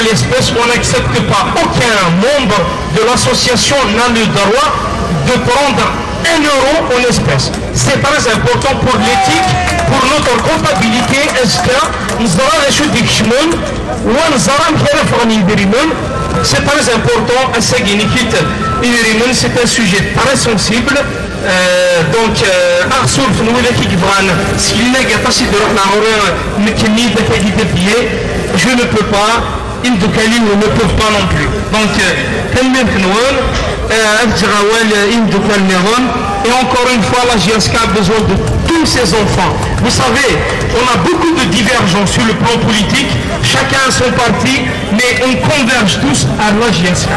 l'espèce, on n'accepte pas. Aucun membre de l'association n'a le droit de prendre 1 euro en espèces. C'est très important pour l'éthique, pour notre comptabilité. C'est très important. C'est un sujet très sensible. Donc, je ne peux pas, ils ne peuvent pas non plus. Donc, et encore une fois, la GSK a besoin de tous ses enfants. Vous savez, on a beaucoup de divergences sur le plan politique, chacun a son parti, mais on converge tous à la GSK.